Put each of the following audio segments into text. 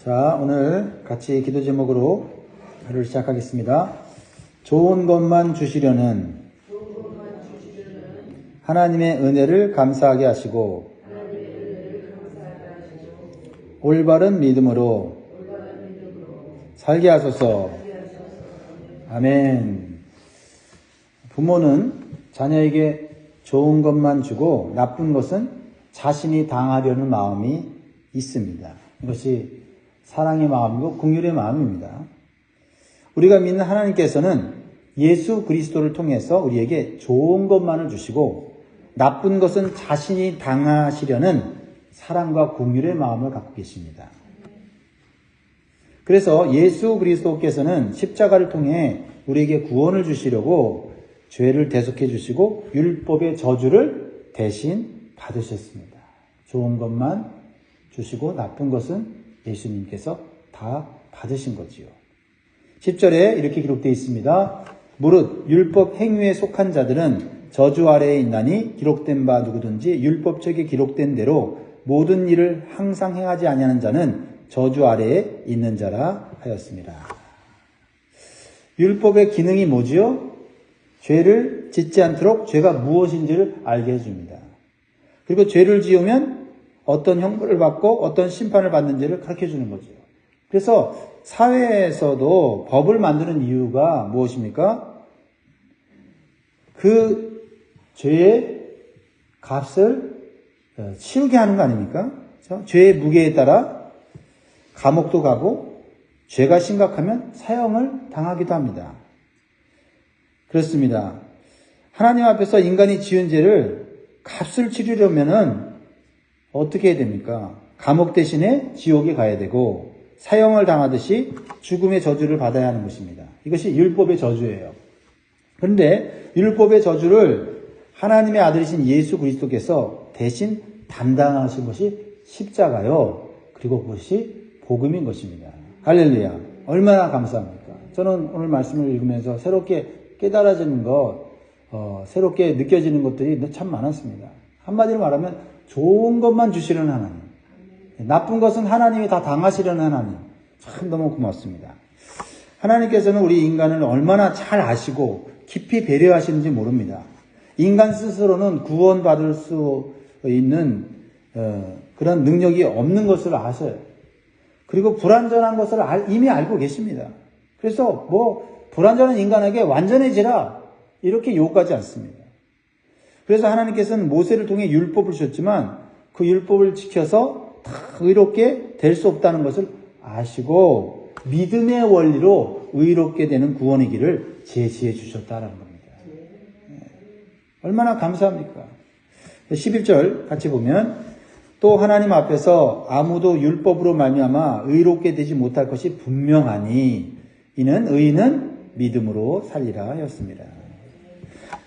자, 오늘 같이 기도 제목으로 하루를 시작하겠습니다. 좋은 것만 주시려는 하나님의 은혜를 감사하게 하시고 올바른 믿음으로 살게 하소서. 아멘. 부모는 자녀에게 좋은 것만 주고 나쁜 것은 자신이 당하려는 마음이 있습니다. 이것이 사랑의 마음이고 긍휼의 마음입니다. 우리가 믿는 하나님께서는 예수 그리스도를 통해서 우리에게 좋은 것만을 주시고 나쁜 것은 자신이 당하시려는 사랑과 긍휼의 마음을 갖고 계십니다. 그래서 예수 그리스도께서는 십자가를 통해 우리에게 구원을 주시려고 죄를 대속해 주시고 율법의 저주를 대신 받으셨습니다. 좋은 것만 주시고 나쁜 것은 예수님께서 다 받으신 거지요. 10절에 이렇게 기록되어 있습니다. 무릇 율법 행위에 속한 자들은 저주 아래에 있나니 기록된 바 누구든지 율법책에 기록된 대로 모든 일을 항상 행하지 아니하는 자는 저주 아래에 있는 자라 하였습니다. 율법의 기능이 뭐지요? 죄를 짓지 않도록 죄가 무엇인지를 알게 해줍니다. 그리고 죄를 지으면 어떤 형벌을 받고 어떤 심판을 받는지를 가르쳐 주는 거죠. 그래서 사회에서도 법을 만드는 이유가 무엇입니까? 그 죄의 값을 치르게 하는 거 아닙니까? 죄의 무게에 따라 감옥도 가고 죄가 심각하면 사형을 당하기도 합니다. 그렇습니다. 하나님 앞에서 인간이 지은 죄를 값을 치르려면은 어떻게 해야 됩니까? 감옥 대신에 지옥에 가야 되고 사형을 당하듯이 죽음의 저주를 받아야 하는 것입니다. 이것이 율법의 저주예요. 그런데 율법의 저주를 하나님의 아들이신 예수 그리스도께서 대신 담당하신 것이 십자가요. 그리고 그것이 복음인 것입니다. 할렐루야. 얼마나 감사합니까? 저는 오늘 말씀을 읽으면서 새롭게 깨달아지는 것, 새롭게 느껴지는 것들이 참 많았습니다. 한마디로 말하면 좋은 것만 주시려는 하나님, 나쁜 것은 하나님이 다 당하시려는 하나님, 참 너무 고맙습니다. 하나님께서는 우리 인간을 얼마나 잘 아시고 깊이 배려하시는지 모릅니다. 인간 스스로는 구원받을 수 있는 그런 능력이 없는 것을 아셔요. 그리고 불완전한 것을 이미 알고 계십니다. 그래서 불완전한 인간에게 완전해지라 이렇게 요구하지 않습니다. 그래서 하나님께서는 모세를 통해 율법을 주셨지만 그 율법을 지켜서 다 의롭게 될 수 없다는 것을 아시고 믿음의 원리로 의롭게 되는 구원의 길을 제시해 주셨다는 겁니다. 얼마나 감사합니까? 11절 같이 보면 또 하나님 앞에서 아무도 율법으로 말미암아 의롭게 되지 못할 것이 분명하니 이는 의인은 믿음으로 살리라 하였습니다.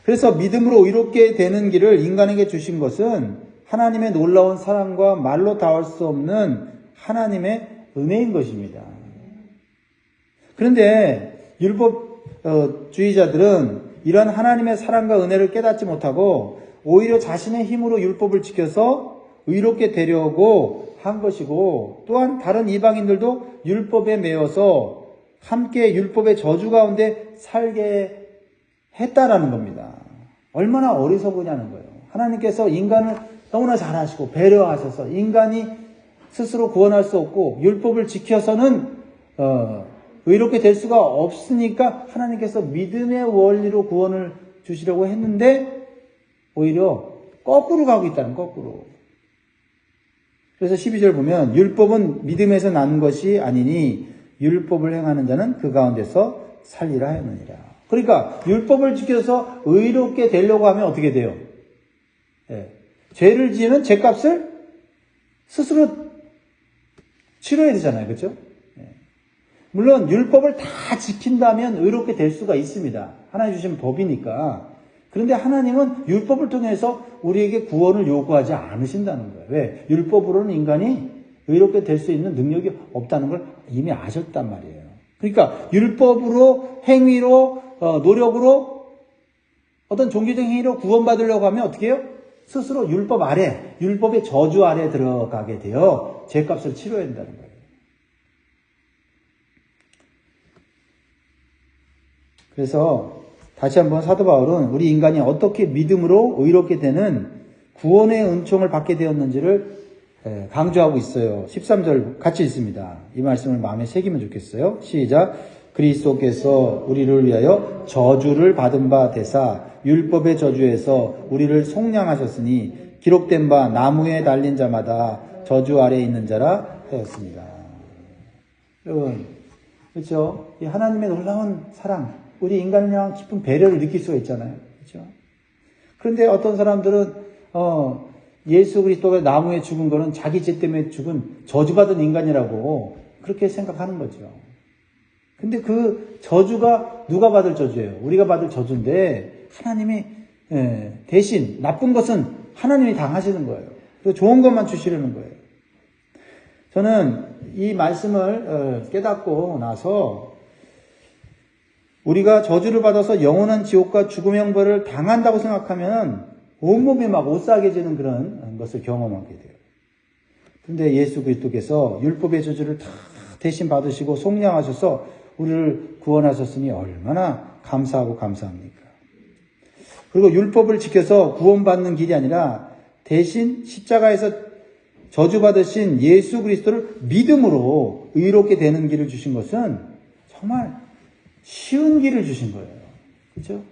그래서 믿음으로 의롭게 되는 길을 인간에게 주신 것은 하나님의 놀라운 사랑과 말로 다할 수 없는 하나님의 은혜인 것입니다. 그런데 율법주의자들은 이런 하나님의 사랑과 은혜를 깨닫지 못하고 오히려 자신의 힘으로 율법을 지켜서 의롭게 되려고 한 것이고 또한 다른 이방인들도 율법에 매여서 함께 율법의 저주 가운데 살게 했다라는 겁니다. 얼마나 어리석으냐는 거예요. 하나님께서 인간을 너무나 잘 아시고 배려하셔서 인간이 스스로 구원할 수 없고 율법을 지켜서는 의롭게 될 수가 없으니까 하나님께서 믿음의 원리로 구원을 주시려고 했는데 오히려 거꾸로 가고 있다는 거꾸로. 그래서 12절 보면 율법은 믿음에서 난 것이 아니니 율법을 행하는 자는 그 가운데서 살리라 하였느니라. 그러니까 율법을 지켜서 의롭게 되려고 하면 어떻게 돼요? 죄를 지으면 죄값을 스스로 치러야 되잖아요. 그렇죠? 물론 율법을 다 지킨다면 의롭게 될 수가 있습니다. 하나님 주신 법이니까. 그런데 하나님은 율법을 통해서 우리에게 구원을 요구하지 않으신다는 거예요. 왜? 율법으로는 인간이 의롭게 될 수 있는 능력이 없다는 걸 이미 아셨단 말이에요. 그러니까 율법으로 행위로 노력으로 어떤 종교적 행위로 구원받으려고 하면 어떻게 해요? 스스로 율법 아래, 율법의 저주 아래 들어가게 되어 죄값을 치러야 된다는 거예요. 그래서 다시 한번 사도 바울은 우리 인간이 어떻게 믿음으로 의롭게 되는 구원의 은총을 받게 되었는지를 강조하고 있어요. 13절 같이 읽습니다. 이 말씀을 마음에 새기면 좋겠어요. 시작. 그리스도께서 우리를 위하여 저주를 받은 바 되사 율법의 저주에서 우리를 속량하셨으니 기록된 바 나무에 달린 자마다 저주 아래에 있는 자라 하였습니다. 여러분, 그렇죠? 이 하나님의 놀라운 사랑, 우리 인간을 향한 깊은 배려를 느낄 수가 있잖아요. 그렇죠? 그런데 어떤 사람들은 예수 그리스도가 나무에 죽은 거는 자기 죄 때문에 죽은 저주받은 인간이라고 그렇게 생각하는 거죠. 근데 그 저주가 누가 받을 저주예요? 우리가 받을 저주인데 하나님이 대신 나쁜 것은 하나님이 당하시는 거예요. 그리고 좋은 것만 주시려는 거예요. 저는 이 말씀을 깨닫고 나서 우리가 저주를 받아서 영원한 지옥과 죽음의 형벌을 당한다고 생각하면 온몸이 막 오싹해지는 그런 것을 경험하게 돼요. 그런데 예수 그리스도께서 율법의 저주를 다 대신 받으시고 속량하셔서 우리를 구원하셨으니 얼마나 감사하고 감사합니까? 그리고 율법을 지켜서 구원받는 길이 아니라 대신 십자가에서 저주받으신 예수 그리스도를 믿음으로 의롭게 되는 길을 주신 것은 정말 쉬운 길을 주신 거예요. 그렇죠?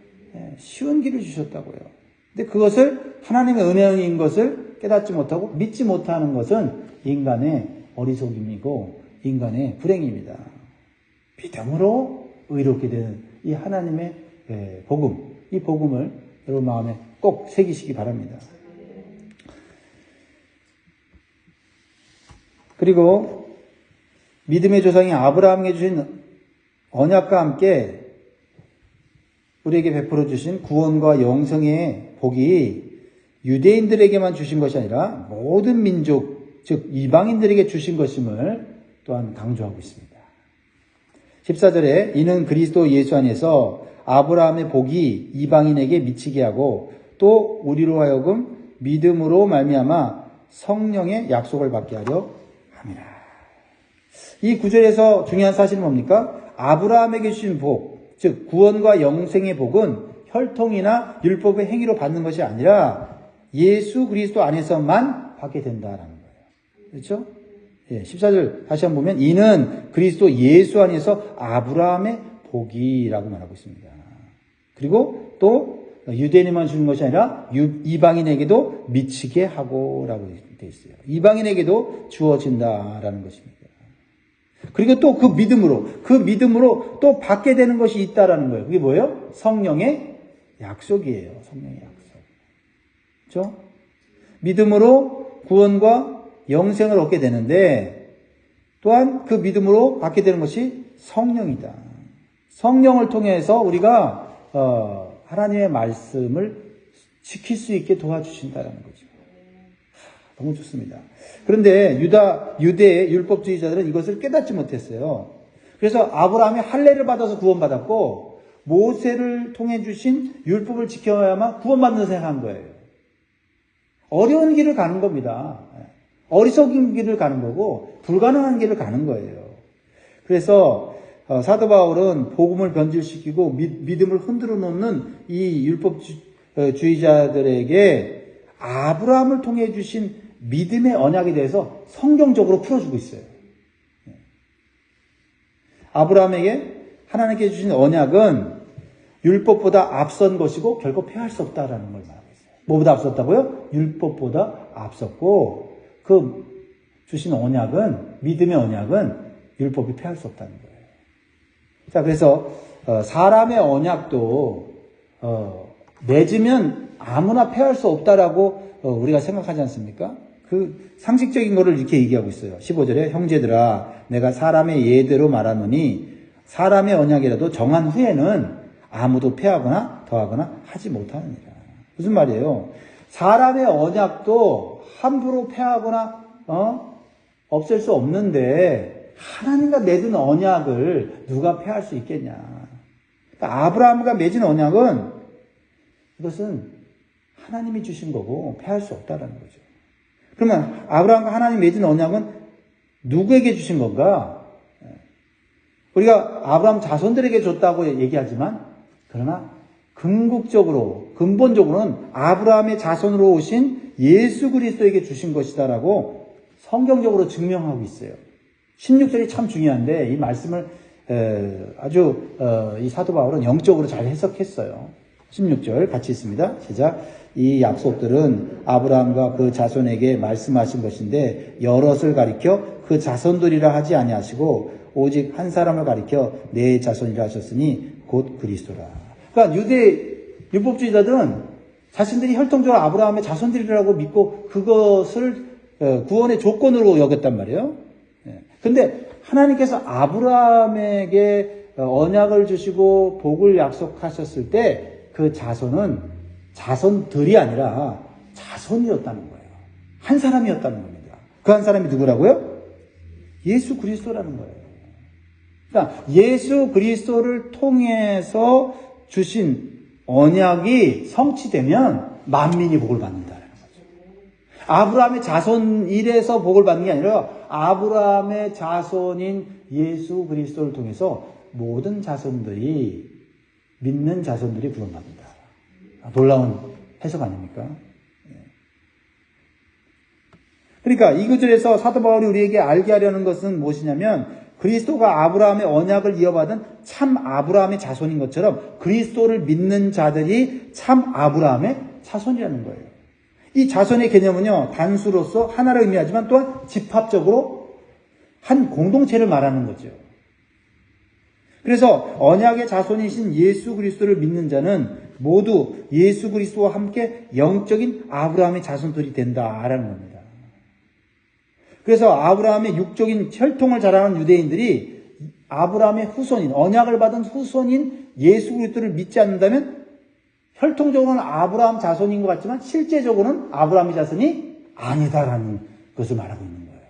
쉬운 길을 주셨다고요. 근데 그것을 하나님의 은혜인 것을 깨닫지 못하고 믿지 못하는 것은 인간의 어리석임이고 인간의 불행입니다. 믿음으로 의롭게 되는 이 하나님의 복음, 이 복음을 여러분 마음에 꼭 새기시기 바랍니다. 그리고 믿음의 조상이 아브라함에게 주신 언약과 함께 우리에게 베풀어 주신 구원과 영생의 복이 유대인들에게만 주신 것이 아니라 모든 민족, 즉 이방인들에게 주신 것임을 또한 강조하고 있습니다. 14절에 이는 그리스도 예수 안에서 아브라함의 복이 이방인에게 미치게 하고 또 우리로 하여금 믿음으로 말미암아 성령의 약속을 받게 하려 함이라. 이 구절에서 중요한 사실은 뭡니까? 아브라함에게 주신 복, 즉 구원과 영생의 복은 혈통이나 율법의 행위로 받는 것이 아니라 예수 그리스도 안에서만 받게 된다라는 거예요. 그렇죠? 14절 다시 한번 보면 이는 그리스도 예수 안에서 아브라함의 복이라고 말하고 있습니다. 그리고 또 유대인에만 주는 것이 아니라 이방인에게도 미치게 하고라고 되어 있어요. 이방인에게도 주어진다라는 것입니다. 그리고 또 그 믿음으로 또 받게 되는 것이 있다라는 거예요. 그게 뭐예요? 성령의 약속이에요. 성령의 약속. 그렇죠? 믿음으로 구원과 영생을 얻게 되는데 또한 그 믿음으로 받게 되는 것이 성령이다. 성령을 통해서 우리가 하나님의 말씀을 지킬 수 있게 도와주신다는 거죠. 너무 좋습니다. 그런데 유대의 율법주의자들은 이것을 깨닫지 못했어요. 그래서 아브라함이 할례를 받아서 구원받았고 모세를 통해 주신 율법을 지켜야만 구원받는 생각한 거예요. 어려운 길을 가는 겁니다. 어리석은 길을 가는 거고 불가능한 길을 가는 거예요. 그래서 사도 바울은 복음을 변질시키고 믿음을 흔들어 놓는 이 율법주의자들에게 아브라함을 통해 주신 믿음의 언약에 대해서 성경적으로 풀어주고 있어요. 아브라함에게 하나님께 주신 언약은 율법보다 앞선 것이고 결코 폐할 수 없다라는 걸 말하고 있어요. 뭐보다 앞섰다고요? 율법보다 앞섰고 그 주신 언약은 믿음의 언약은 율법이 폐할 수 없다는 거예요. 자, 그래서 사람의 언약도 맺으면 아무나 폐할 수 없다라고 우리가 생각하지 않습니까? 그 상식적인 거를 이렇게 얘기하고 있어요. 15절에 형제들아 내가 사람의 예대로 말하노니 사람의 언약이라도 정한 후에는 아무도 폐하거나 더하거나 하지 못하느니라. 무슨 말이에요? 사람의 언약도 함부로 폐하거나 없앨 수 없는데 하나님과 맺은 언약을 누가 폐할 수 있겠냐. 그러니까 아브라함과 맺은 언약은 이것은 하나님이 주신 거고 폐할 수 없다라는 거죠. 그러면 아브라함과 하나님 맺은 언약은 누구에게 주신 건가? 우리가 아브라함 자손들에게 줬다고 얘기하지만 그러나 궁극적으로, 근본적으로는 아브라함의 자손으로 오신 예수 그리스도에게 주신 것이다라고 성경적으로 증명하고 있어요. 16절이 참 중요한데 이 말씀을 아주 이 사도 바울은 영적으로 잘 해석했어요. 16절 같이 있습니다. 시작. 이 약속들은 아브라함과 그 자손에게 말씀하신 것인데 여럿을 가리켜 그 자손들이라 하지 아니하시고 오직 한 사람을 가리켜 내 자손이라 하셨으니 곧 그리스도라. 그러니까 유대 율법주의자들은 자신들이 혈통적으로 아브라함의 자손들이라고 믿고 그것을 구원의 조건으로 여겼단 말이에요. 근데 하나님께서 아브라함에게 언약을 주시고 복을 약속하셨을 때 그 자손은 자손들이 아니라 자손이었다는 거예요. 한 사람이었다는 겁니다. 그 한 사람이 누구라고요? 예수 그리스도라는 거예요. 그러니까 예수 그리스도를 통해서 주신 언약이 성취되면 만민이 복을 받는다는 거죠. 아브라함의 자손 이래서 복을 받는 게 아니라 아브라함의 자손인 예수 그리스도를 통해서 모든 자손들이 믿는 자손들이 구원받는다. 놀라운 해석 아닙니까? 그러니까 이 구절에서 사도 바울이 우리에게 알게 하려는 것은 무엇이냐면 그리스도가 아브라함의 언약을 이어받은 참 아브라함의 자손인 것처럼 그리스도를 믿는 자들이 참 아브라함의 자손이라는 거예요. 이 자손의 개념은요, 단수로서 하나를 의미하지만 또한 집합적으로 한 공동체를 말하는 거죠. 그래서 언약의 자손이신 예수 그리스도를 믿는 자는 모두 예수 그리스도와 함께 영적인 아브라함의 자손들이 된다라는 겁니다. 그래서 아브라함의 육적인 혈통을 자랑하는 유대인들이 아브라함의 후손인, 언약을 받은 후손인 예수 그리스도를 믿지 않는다면 혈통적으로는 아브라함 자손인 것 같지만 실제적으로는 아브라함의 자손이 아니다라는 것을 말하고 있는 거예요.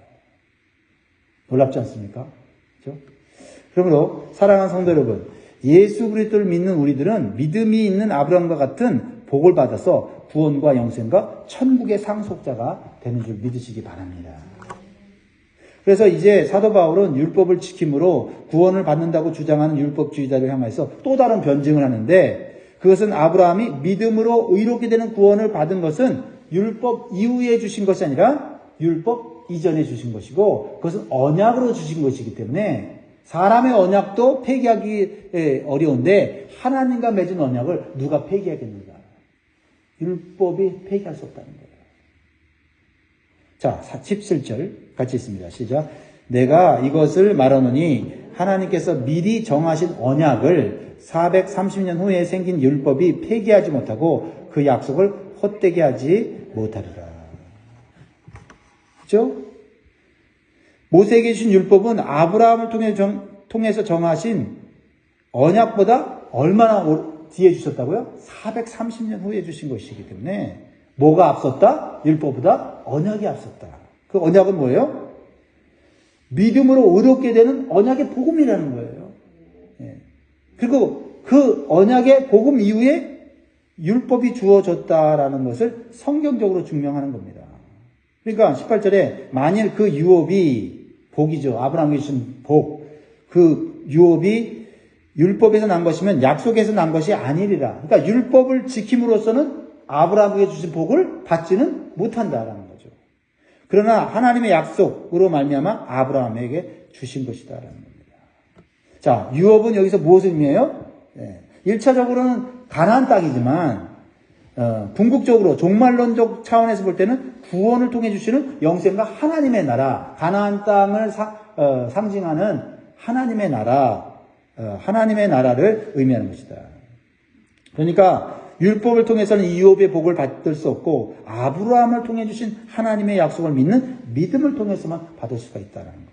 놀랍지 않습니까? 그렇죠? 그러므로 사랑하는 성도 여러분, 예수 그리스도를 믿는 우리들은 믿음이 있는 아브라함과 같은 복을 받아서 구원과 영생과 천국의 상속자가 되는 줄 믿으시기 바랍니다. 그래서 이제 사도 바울은 율법을 지킴으로 구원을 받는다고 주장하는 율법주의자를 향해서 또 다른 변증을 하는데 그것은 아브라함이 믿음으로 의롭게 되는 구원을 받은 것은 율법 이후에 주신 것이 아니라 율법 이전에 주신 것이고 그것은 언약으로 주신 것이기 때문에 사람의 언약도 폐기하기 어려운데 하나님과 맺은 언약을 누가 폐기하겠는가? 율법이 폐기할 수 없다는 거예요. 자, 17절 같이 있습니다. 시작. 내가 이것을 말하노니 하나님께서 미리 정하신 언약을 430년 후에 생긴 율법이 폐기하지 못하고 그 약속을 헛되게 하지 못하리라. 그렇죠? 모세에게 주신 율법은 아브라함을 통해서 정하신 언약보다 얼마나 뒤에 주셨다고요? 430년 후에 주신 것이기 때문에 뭐가 앞섰다? 율법보다 언약이 앞섰다. 그 언약은 뭐예요? 믿음으로 의롭게 되는 언약의 복음이라는 거예요. 그리고 그 언약의 복음 이후에 율법이 주어졌다라는 것을 성경적으로 증명하는 겁니다. 그러니까 18절에 만일 그 유업이 복이죠. 아브라함에게 주신 복. 그 유업이 율법에서 난 것이면 약속에서 난 것이 아니리라. 그러니까 율법을 지킴으로써는 아브라함에게 주신 복을 받지는 못한다라는 거죠. 그러나 하나님의 약속으로 말미암아 아브라함에게 주신 것이다라는 겁니다. 자, 유업은 여기서 무엇을 의미해요? 1차적으로는 가나안 땅이지만 궁극적으로 종말론적 차원에서 볼 때는 구원을 통해 주시는 영생과 하나님의 나라, 가나안 땅을 상징하는 하나님의 나라, 하나님의 나라를 의미하는 것이다. 그러니까 율법을 통해서는 이 유업의 복을 받을 수 없고 아브라함을 통해 주신 하나님의 약속을 믿는 믿음을 통해서만 받을 수가 있다는 겁니다.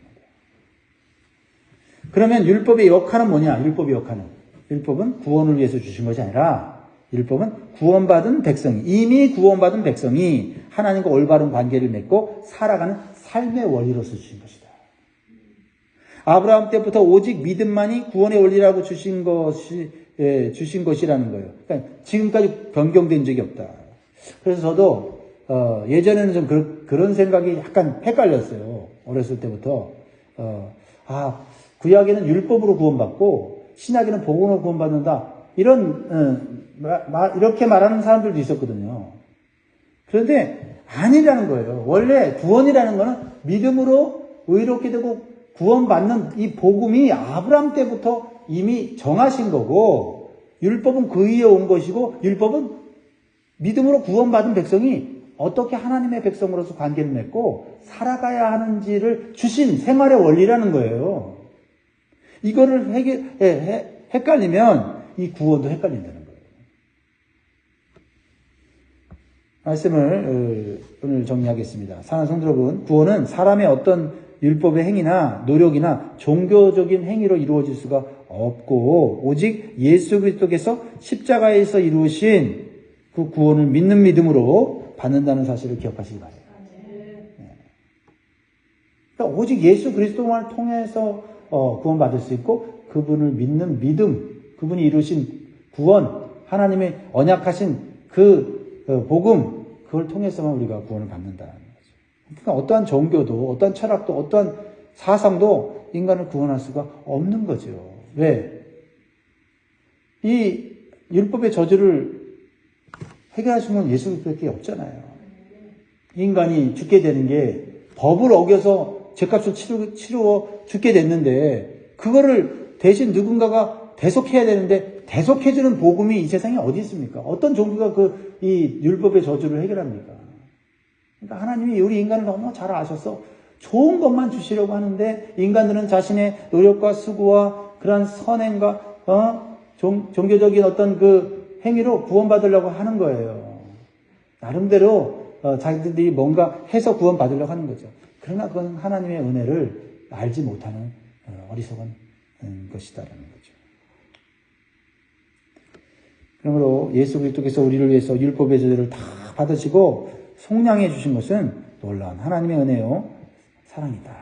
그러면 율법의 역할은 뭐냐? 율법의 역할은 율법은 구원을 위해서 주신 것이 아니라 율법은 구원받은 백성이, 이미 구원받은 백성이 하나님과 올바른 관계를 맺고 살아가는 삶의 원리로서 주신 것이다. 아브라함 때부터 오직 믿음만이 구원의 원리라고 주신 것이라는 거예요. 그러니까 지금까지 변경된 적이 없다. 그래서 저도 예전에는 좀 그런 생각이 약간 헷갈렸어요. 어렸을 때부터 구약에는 율법으로 구원받고 신약에는 복음으로 구원받는다. 이렇게 말하는 사람들도 있었거든요. 그런데 아니라는 거예요. 원래 구원이라는 거는 믿음으로 의롭게 되고 구원받는 이 복음이 아브라함 때부터 이미 정하신 거고, 율법은 그 위에 온 것이고, 율법은 믿음으로 구원받은 백성이 어떻게 하나님의 백성으로서 관계를 맺고 살아가야 하는지를 주신 생활의 원리라는 거예요. 이거를 헷갈리면 이 구원도 헷갈린다는 거예요. 말씀을 오늘 정리하겠습니다. 사랑하는 성도 여러분, 구원은 사람의 어떤 율법의 행위나 노력이나 종교적인 행위로 이루어질 수가 없고, 오직 예수 그리스도께서 십자가에서 이루신 그 구원을 믿는 믿음으로 받는다는 사실을 기억하시기 바랍니다. 그러니까 오직 예수 그리스도만을 통해서 구원받을 수 있고, 그분을 믿는 믿음, 그분이 이루신 구원, 하나님의 언약하신 그 복음, 그걸 통해서만 우리가 구원을 받는다는 거죠. 그러니까 어떠한 종교도, 어떠한 철학도, 어떠한 사상도 인간을 구원할 수가 없는 거죠. 왜? 이 율법의 저주를 해결하신 건 예수 그리스도밖에 없잖아요. 인간이 죽게 되는 게 법을 어겨서 죄값을 치루어 죽게 됐는데, 그거를 대신 누군가가 대속해야 되는데, 대속해주는 복음이 이 세상에 어디 있습니까? 어떤 종교가 이 율법의 저주를 해결합니까? 그러니까 하나님이 우리 인간을 너무 잘 아셔서 좋은 것만 주시려고 하는데, 인간들은 자신의 노력과 수고와 그러한 선행과 종교적인 어떤 그 행위로 구원받으려고 하는 거예요. 나름대로 자기들이 뭔가 해서 구원받으려고 하는 거죠. 그러나 그건 하나님의 은혜를 알지 못하는 어리석은 것이다라는 거죠. 그러므로 예수 그리스도께서 우리를 위해서 율법의 저주를 다 받으시고 속량해 주신 것은 놀라운 하나님의 은혜요 사랑이다.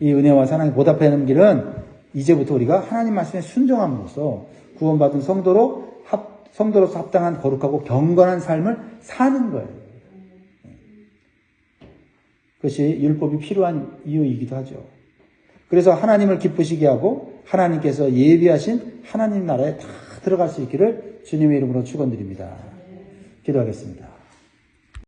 이 은혜와 사랑에 보답하는 길은 이제부터 우리가 하나님 말씀에 순종함으로써 구원받은 성도로서 합당한 거룩하고 경건한 삶을 사는 거예요. 그것이 율법이 필요한 이유이기도 하죠. 그래서 하나님을 기쁘시게 하고 하나님께서 예비하신 하나님 나라에 다 들어갈 수 있기를 주님의 이름으로 축원드립니다. 기도하겠습니다.